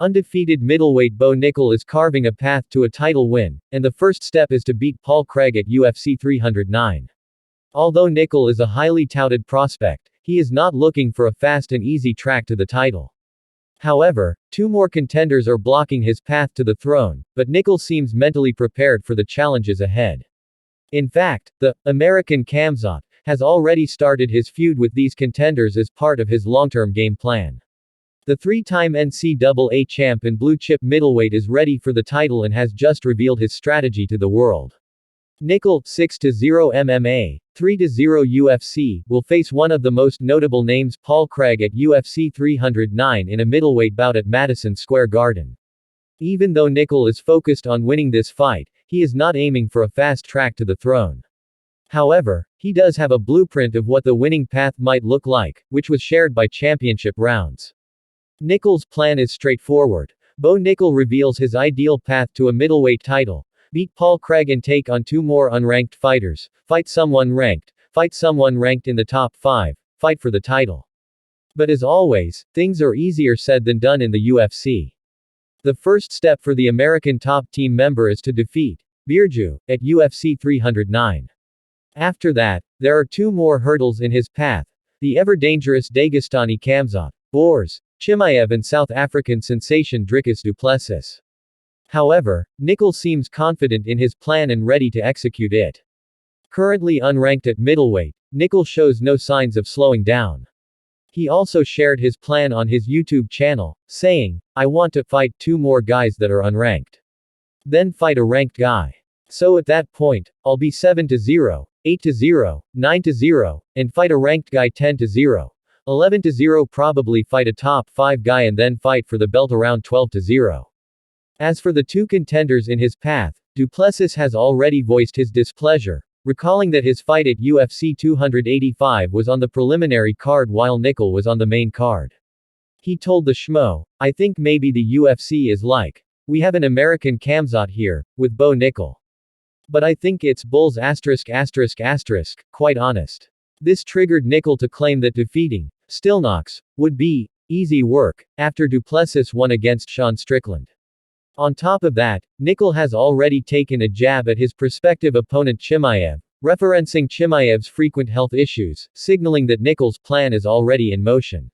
Undefeated middleweight Bo Nickal is carving a path to a title win, and the first step is to beat Paul Craig at UFC 309. Although Nickal is a highly touted prospect, he is not looking for a fast and easy track to the title. However, two more contenders are blocking his path to the throne, but Nickal seems mentally prepared for the challenges ahead. In fact, the American Khamzat has already started his feud with these contenders as part of his long-term game plan. The three-time NCAA champ in blue-chip middleweight is ready for the title and has just revealed his strategy to the world. Nickal, 6-0 MMA, 3-0 UFC, will face one of the most notable names, Paul Craig, at UFC 309 in a middleweight bout at Madison Square Garden. Even though Nickal is focused on winning this fight, he is not aiming for a fast track to the throne. However, he does have a blueprint of what the winning path might look like, which was shared by championship rounds. Nickal's plan is straightforward. Bo Nickal reveals his ideal path to a middleweight title: beat Paul Craig and take on two more unranked fighters, fight someone ranked in the top 5, fight for the title. But as always, things are easier said than done in the UFC. The first step for the American top team member is to defeat Borz at UFC 309. After that, there are two more hurdles in his path: the ever-dangerous Dagestani Khamzat, Borz Chimaev, and South African sensation Dricus du Plessis. However, Nickal seems confident in his plan and ready to execute it. Currently unranked at middleweight, Nickal shows no signs of slowing down. He also shared his plan on his YouTube channel, saying, "I want to fight two more guys that are unranked. Then fight a ranked guy. So at that point, I'll be 7-0, 8-0, 9-0, and fight a ranked guy 10-0, 11-0, probably fight a top 5 guy and then fight for the belt around 12-0. As for the two contenders in his path, du Plessis has already voiced his displeasure, recalling that his fight at UFC 285 was on the preliminary card while Nickal was on the main card. He told the Schmo, "I think maybe the UFC is like, we have an American Khamzat here, with Bo Nickal. But I think it's bulls ****, quite honest." This triggered Nickal to claim that defeating Stillknox would be easy work, after du Plessis won against Sean Strickland. On top of that, Nickal has already taken a jab at his prospective opponent Chimaev, referencing Chimaev's frequent health issues, signaling that Nickal's plan is already in motion.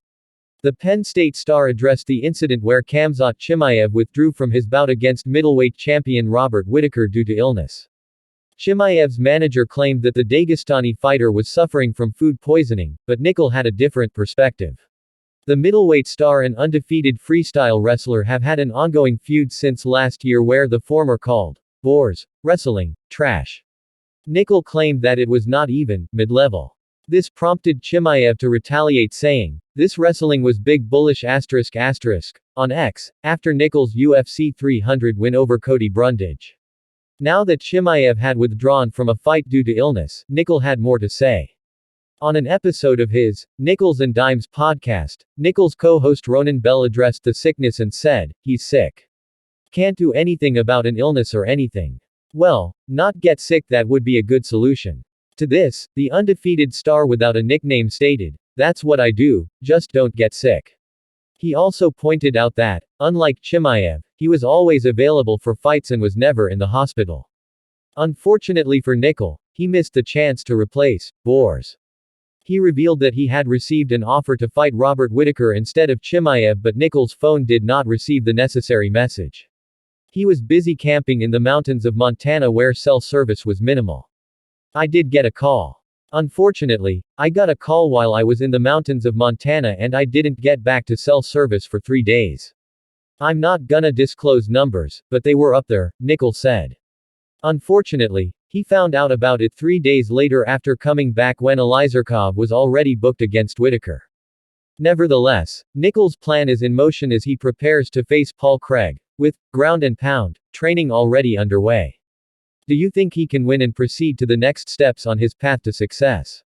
The Penn State star addressed the incident where Khamzat Chimaev withdrew from his bout against middleweight champion Robert Whittaker due to illness. Chimaev's manager claimed that the Dagestani fighter was suffering from food poisoning, but Nickal had a different perspective. The middleweight star and undefeated freestyle wrestler have had an ongoing feud since last year where the former called Borz wrestling trash. Nickal claimed that it was not even mid-level. This prompted Chimaev to retaliate, saying, "This wrestling was big bullish **** on X, after Nickal's UFC 300 win over Cody Brundage. Now that Chimaev had withdrawn from a fight due to illness, Nickal had more to say. On an episode of his Nickals and Dimes podcast, Nickal's co-host Ronan Bell addressed the sickness and said, "He's sick. Can't do anything about an illness or anything. Well, not get sick, that would be a good solution." To this, the undefeated star without a nickname stated, "That's what I do, just don't get sick." He also pointed out that, unlike Chimaev, he was always available for fights and was never in the hospital. Unfortunately for Nickal, he missed the chance to replace Borz. He revealed that he had received an offer to fight Robert Whittaker instead of Chimaev, but Nickal's phone did not receive the necessary message. He was busy camping in the mountains of Montana where cell service was minimal. "I did get a call. Unfortunately, I got a call while I was in the mountains of Montana and I didn't get back to cell service for 3 days. I'm not gonna disclose numbers, but they were up there," Nickal said. Unfortunately, he found out about it 3 days later after coming back when Alizarkov was already booked against Whittaker. Nevertheless, Nickal's plan is in motion as he prepares to face Paul Craig, with ground and pound training already underway. Do you think he can win and proceed to the next steps on his path to success?